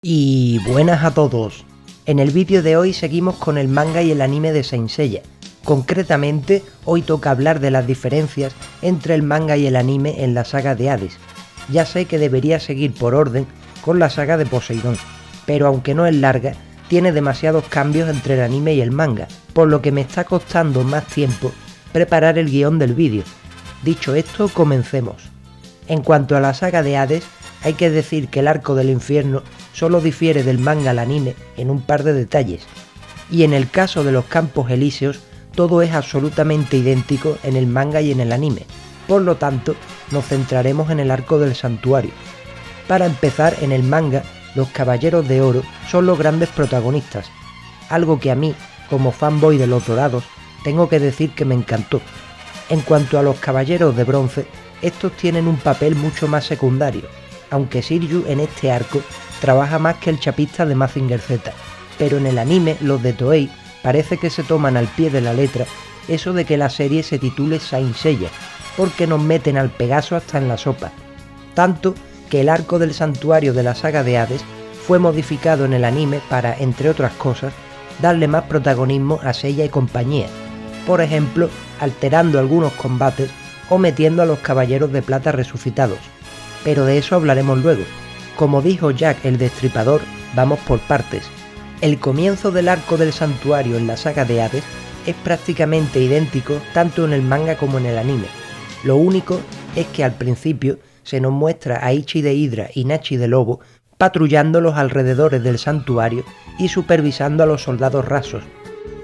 Y buenas a todos. En el vídeo de hoy seguimos con el manga y el anime de Saint Seiya. Concretamente, hoy toca hablar de las diferencias entre el manga y el anime en la saga de Hades. Ya sé que debería seguir por orden con la saga de Poseidón, pero aunque no es larga, tiene demasiados cambios entre el anime y el manga, por lo que me está costando más tiempo preparar el guión del vídeo. Dicho esto, comencemos. En cuanto a la saga de Hades, hay que decir que el arco del infierno solo difiere del manga al anime en un par de detalles, y en el caso de los campos elíseos todo es absolutamente idéntico en el manga y en el anime, por lo tanto nos centraremos en el arco del santuario. Para empezar, en el manga, los Caballeros de Oro son los grandes protagonistas, algo que a mí, como fanboy de los Dorados, tengo que decir que me encantó. En cuanto a los Caballeros de Bronce, estos tienen un papel mucho más secundario, aunque Shiryu en este arco trabaja más que el chapista de Mazinger Z, pero en el anime los de Toei parece que se toman al pie de la letra eso de que la serie se titule Saint Seiya, porque nos meten al Pegaso hasta en la sopa, tanto que el arco del santuario de la saga de Hades fue modificado en el anime para, entre otras cosas, darle más protagonismo a Seiya y compañía, por ejemplo, alterando algunos combates o metiendo a los Caballeros de Plata resucitados, pero de eso hablaremos luego. Como dijo Jack el Destripador, vamos por partes. El comienzo del arco del santuario en la saga de Hades es prácticamente idéntico tanto en el manga como en el anime. Lo único es que al principio se nos muestra a Ichi de Hidra y Nachi de Lobo patrullando los alrededores del santuario y supervisando a los soldados rasos.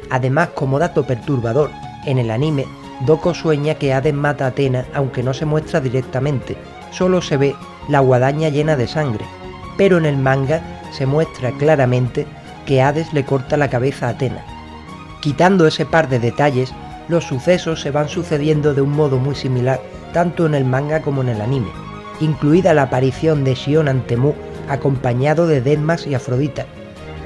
Además, como dato perturbador, en el anime, Doko sueña que Hades mata a Athena aunque no se muestra directamente, solo se ve la guadaña llena de sangre, pero en el manga se muestra claramente que Hades le corta la cabeza a Athena. Quitando ese par de detalles, los sucesos se van sucediendo de un modo muy similar tanto en el manga como en el anime, incluida la aparición de Shion ante Mu acompañado de Deadmas y Afrodita.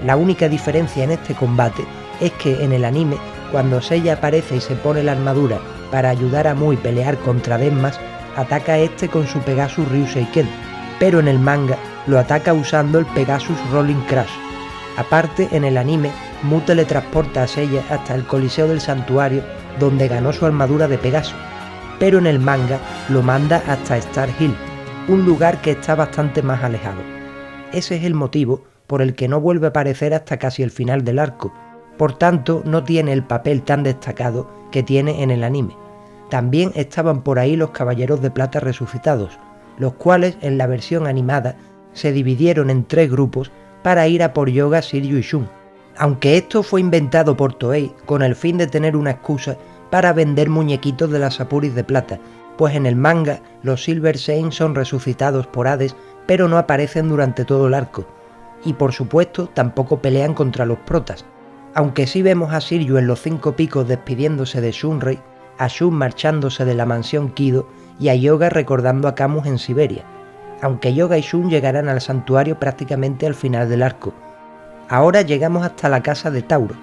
La única diferencia en este combate es que en el anime, cuando Seiya aparece y se pone la armadura para ayudar a Mu y pelear contra Deadmas, ataca a este con su Pegasus Ryuseiken, pero en el manga lo ataca usando el Pegasus Rolling Crash. Aparte, en el anime, Mu teletransporta a Seiya hasta el Coliseo del Santuario, donde ganó su armadura de Pegaso, pero en el manga lo manda hasta Star Hill, un lugar que está bastante más alejado. Ese es el motivo por el que no vuelve a aparecer hasta casi el final del arco, por tanto no tiene el papel tan destacado que tiene en el anime. También estaban por ahí los Caballeros de Plata resucitados, los cuales en la versión animada se dividieron en 3 grupos para ir a por Yoga, Shiryu y Shun, aunque esto fue inventado por Toei con el fin de tener una excusa para vender muñequitos de las Apuris de plata, pues en el manga los Silver Saints son resucitados por Hades pero no aparecen durante todo el arco, y por supuesto tampoco pelean contra los protas, aunque sí vemos a Shiryu en los 5 picos despidiéndose de Shunrei, a Shun marchándose de la mansión Kido y a Yoga recordando a Camus en Siberia, aunque Yoga y Shun llegarán al santuario prácticamente al final del arco. Ahora llegamos hasta la casa de Tauro,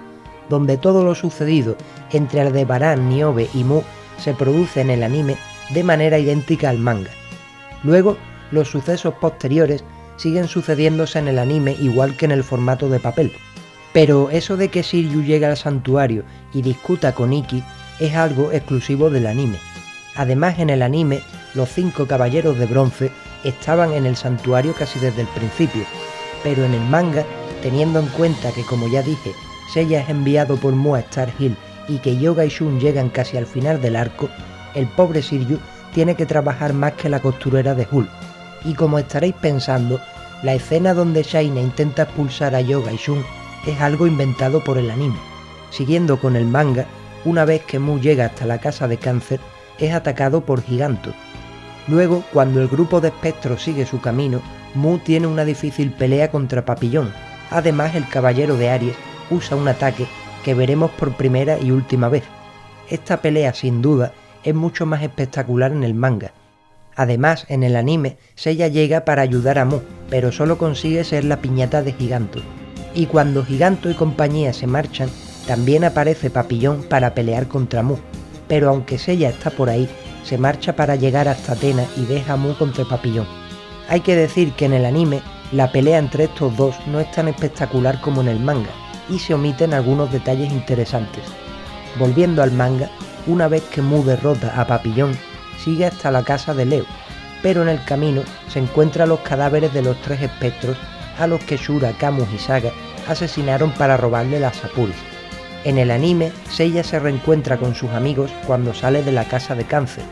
donde todo lo sucedido entre Aldebarán, Niobe y Mu se produce en el anime de manera idéntica al manga. Luego, los sucesos posteriores siguen sucediéndose en el anime igual que en el formato de papel, pero eso de que Shiryu llegue al santuario y discuta con Ikki es algo exclusivo del anime. Además, en el anime, los 5 Caballeros de Bronce estaban en el santuario casi desde el principio, pero en el manga, teniendo en cuenta que, como ya dije, Seiya es enviado por Mu a Star Hill y que Yoga y Shun llegan casi al final del arco, el pobre Shiryu tiene que trabajar más que la costurera de Hulk. Y como estaréis pensando, la escena donde Shaina intenta expulsar a Yoga y Shun es algo inventado por el anime. Siguiendo con el manga, una vez que Mu llega hasta la casa de Cáncer, es atacado por Giganto. Luego, cuando el grupo de espectros sigue su camino, Mu tiene una difícil pelea contra Papillón. Además, el Caballero de Aries usa un ataque que veremos por primera y última vez. Esta pelea, sin duda, es mucho más espectacular en el manga. Además, en el anime, Seiya llega para ayudar a Mu, pero solo consigue ser la piñata de Giganto. Y cuando Giganto y compañía se marchan, también aparece Papillón para pelear contra Mu, pero aunque Seiya está por ahí, se marcha para llegar hasta Athena y deja a Mu contra Papillón. Hay que decir que en el anime La pelea entre estos dos no es tan espectacular como en el manga, y se omiten algunos detalles interesantes. Volviendo al manga, una vez que Mu derrota a Papillón, sigue hasta la casa de Leo, pero en el camino se encuentran los cadáveres de los 3 espectros a los que Shura, Camus y Saga asesinaron para robarle las Sapuris. En el anime, Seiya se reencuentra con sus amigos cuando sale de la casa de Cáncer.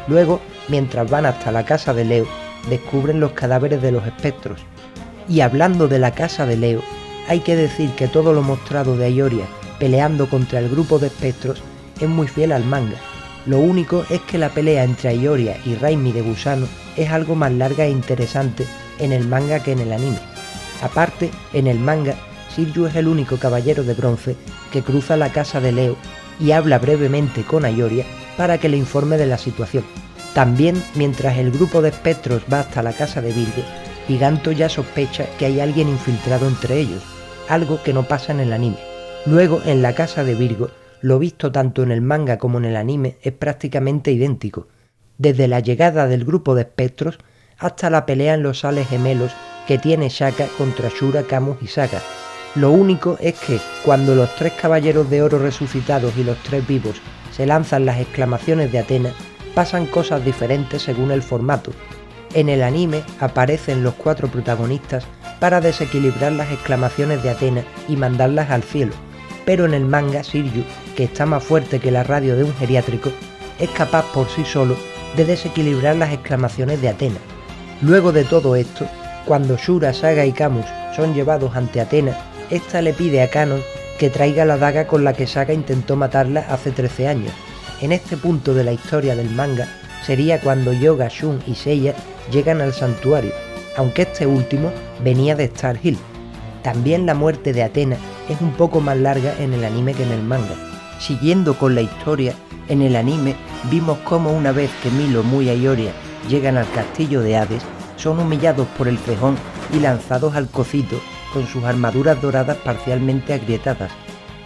Luego, mientras van hasta la casa de Leo, descubren los cadáveres de los espectros. Y hablando de la casa de Leo, hay que decir que todo lo mostrado de Ayoria peleando contra el grupo de espectros es muy fiel al manga. Lo único es que la pelea entre Ayoria y Raimi de Gusano es algo más larga e interesante en el manga que en el anime. Aparte, en el manga, Shiryu es el único caballero de bronce que cruza la casa de Leo y habla brevemente con Ayoria para que le informe de la situación. También, mientras el grupo de espectros va hasta la casa de Virgo, Giganto ya sospecha que hay alguien infiltrado entre ellos, algo que no pasa en el anime. Luego, en la casa de Virgo, lo visto tanto en el manga como en el anime es prácticamente idéntico, desde la llegada del grupo de espectros hasta la pelea en los sales gemelos que tiene Shaka contra Shura, Camus y Saga. Lo único es que, cuando los 3 caballeros de oro resucitados y los 3 vivos se lanzan las exclamaciones de Athena, pasan cosas diferentes según el formato. En el anime aparecen los 4 protagonistas para desequilibrar las exclamaciones de Athena y mandarlas al cielo, pero en el manga Shiryu, que está más fuerte que la radio de un geriátrico, es capaz por sí solo de desequilibrar las exclamaciones de Athena. Luego de todo esto, cuando Shura, Saga y Camus son llevados ante Athena, esta le pide a Kanon que traiga la daga con la que Saga intentó matarla hace 13 años. En este punto de la historia del manga sería cuando Yoga, Shun y Seiya llegan al santuario, aunque este último venía de Star Hill. También la muerte de Athena es un poco más larga en el anime que en el manga. Siguiendo con la historia, en el anime vimos cómo una vez que Milo, Mu y Ayoria llegan al castillo de Hades, son humillados por el cejón y lanzados al cocito con sus armaduras doradas parcialmente agrietadas.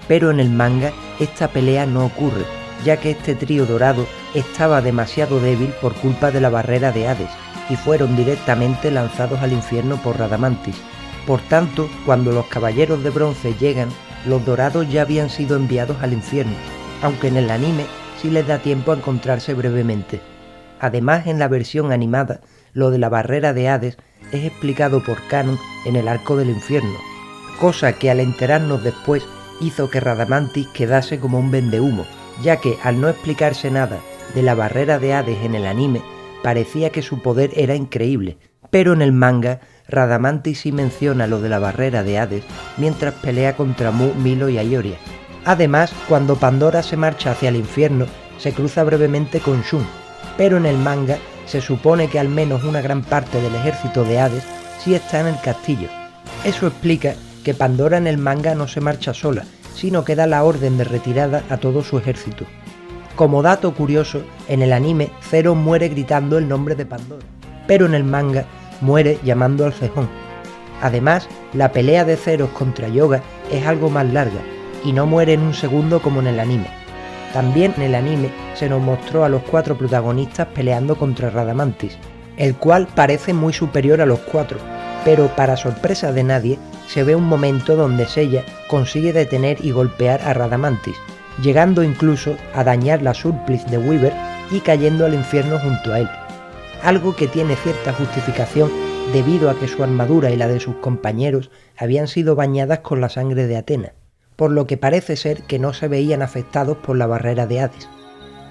Pero en el manga esta pelea no ocurre, ya que este trío dorado estaba demasiado débil por culpa de la barrera de Hades y fueron directamente lanzados al infierno por Radamantis. Por tanto, cuando los caballeros de bronce llegan, los dorados ya habían sido enviados al infierno, aunque en el anime sí les da tiempo a encontrarse brevemente. Además, en la versión animada, lo de la barrera de Hades es explicado por Kanon en el arco del infierno, cosa que al enterarnos después hizo que Radamantis quedase como un vendehumo, ya que al no explicarse nada de la barrera de Hades en el anime, parecía que su poder era increíble, pero en el manga Radamantis sí menciona lo de la barrera de Hades mientras pelea contra Mu, Milo y Ayoria. Además, cuando Pandora se marcha hacia el infierno, se cruza brevemente con Shun, pero en el manga se supone que al menos una gran parte del ejército de Hades sí está en el castillo. Eso explica que Pandora en el manga no se marcha sola, sino que da la orden de retirada a todo su ejército. Como dato curioso, en el anime Zero muere gritando el nombre de Pandora, pero en el manga muere llamando al cejón. Además, la pelea de Zeros contra Yoga es algo más larga, y no muere en un segundo como en el anime. También en el anime se nos mostró a los 4 protagonistas peleando contra Radamantis, el cual parece muy superior a los 4, pero para sorpresa de nadie, se ve un momento donde Seiya consigue detener y golpear a Radamantis, llegando incluso a dañar la Surplice de Weaver y cayendo al infierno junto a él. Algo que tiene cierta justificación debido a que su armadura y la de sus compañeros habían sido bañadas con la sangre de Athena, por lo que parece ser que no se veían afectados por la barrera de Hades.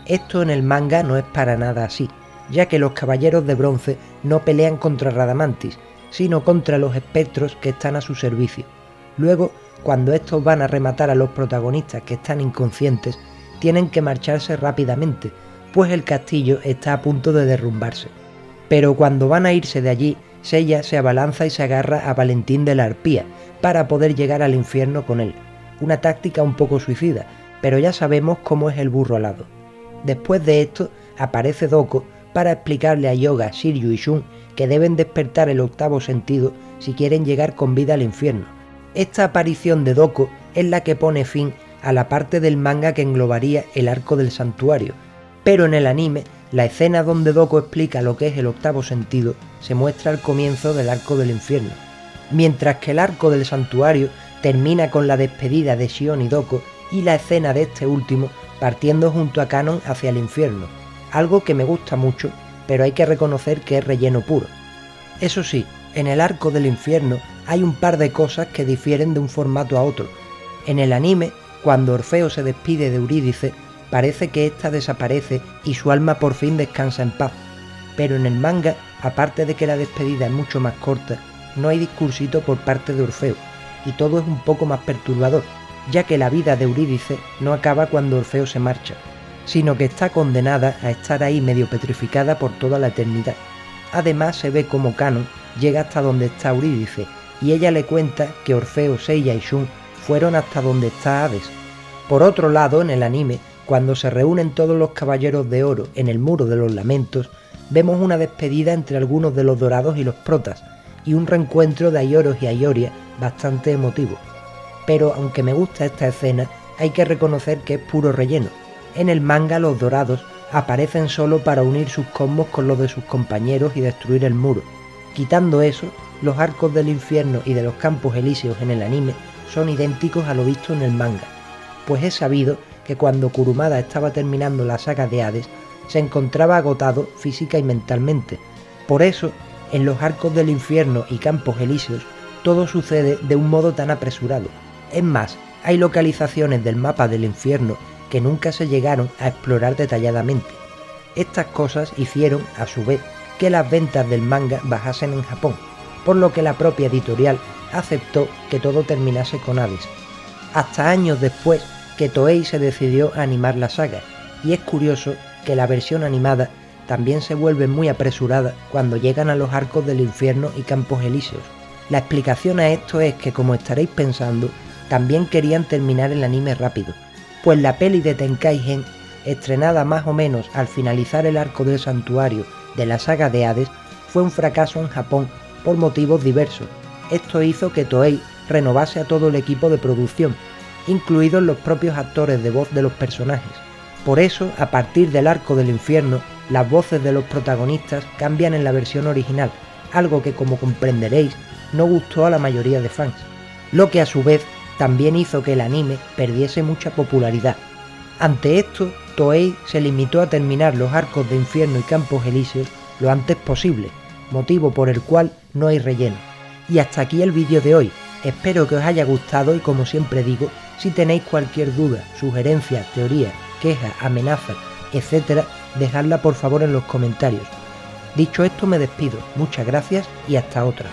Esto en el manga no es para nada así, ya que los caballeros de bronce no pelean contra Radamantis, sino contra los espectros que están a su servicio. Luego, cuando estos van a rematar a los protagonistas que están inconscientes, tienen que marcharse rápidamente, pues el castillo está a punto de derrumbarse. Pero cuando van a irse de allí, Seiya se abalanza y se agarra a Valentín de la Arpía para poder llegar al infierno con él. Una táctica un poco suicida, pero ya sabemos cómo es el burro alado. Después de esto, aparece Doko para explicarle a Yoga, Shiryu y Shun que deben despertar el 8º sentido si quieren llegar con vida al infierno. Esta aparición de Doko es la que pone fin a la parte del manga que englobaría el arco del santuario, pero en el anime, la escena donde Doko explica lo que es el 8º sentido se muestra al comienzo del arco del infierno. mientras que el arco del santuario termina con la despedida de Shion y Doko y la escena de este último partiendo junto a Kanon hacia el infierno, algo que me gusta mucho, pero hay que reconocer que es relleno puro. Eso sí, en el arco del infierno hay un par de cosas que difieren de un formato a otro. En el anime, cuando Orfeo se despide de Eurídice, parece que ésta desaparece y su alma por fin descansa en paz. Pero en el manga, aparte de que la despedida es mucho más corta, no hay discursito por parte de Orfeo, y todo es un poco más perturbador, ya que la vida de Eurídice no acaba cuando Orfeo se marcha, sino que está condenada a estar ahí medio petrificada por toda la eternidad. Además se ve como Kanon llega hasta donde está Eurídice, y ella le cuenta que Orfeo, Seiya y Shun fueron hasta donde está Hades. Por otro lado, en el anime, cuando se reúnen todos los caballeros de oro en el Muro de los Lamentos, vemos una despedida entre algunos de los dorados y los protas, y un reencuentro de Aioros y Aioria bastante emotivo. Pero aunque me gusta esta escena, hay que reconocer que es puro relleno. En el manga los dorados aparecen solo para unir sus cosmos con los de sus compañeros y destruir el muro. Quitando eso, los arcos del infierno y de los campos elíseos en el anime son idénticos a lo visto en el manga, pues es sabido que cuando Kurumada estaba terminando la saga de Hades, se encontraba agotado física y mentalmente. Por eso, en los arcos del infierno y campos elíseos, todo sucede de un modo tan apresurado. Es más, hay localizaciones del mapa del infierno que nunca se llegaron a explorar detalladamente. Estas cosas hicieron, a su vez, que las ventas del manga bajasen en Japón, por lo que la propia editorial aceptó que todo terminase con Hades. Hasta años después que Toei se decidió a animar la saga, y es curioso que la versión animada también se vuelve muy apresurada cuando llegan a los arcos del infierno y campos elíseos. La explicación a esto es que, como estaréis pensando, también querían terminar el anime rápido, pues la peli de Tenkaigen, estrenada más o menos al finalizar el arco del santuario de la saga de Hades, fue un fracaso en Japón por motivos diversos. Esto hizo que Toei renovase a todo el equipo de producción, incluidos los propios actores de voz de los personajes. Por eso, a partir del arco del infierno, las voces de los protagonistas cambian en la versión original, algo que, como comprenderéis, no gustó a la mayoría de fans, lo que a su vez también hizo que el anime perdiese mucha popularidad. Ante esto, Toei se limitó a terminar los arcos de infierno y campos elíseos lo antes posible, motivo por el cual no hay relleno. Y hasta aquí el vídeo de hoy. Espero que os haya gustado y, como siempre digo, si tenéis cualquier duda, sugerencia, teoría, queja, amenaza, etc., dejadla por favor en los comentarios. Dicho esto, me despido. Muchas gracias y hasta otra.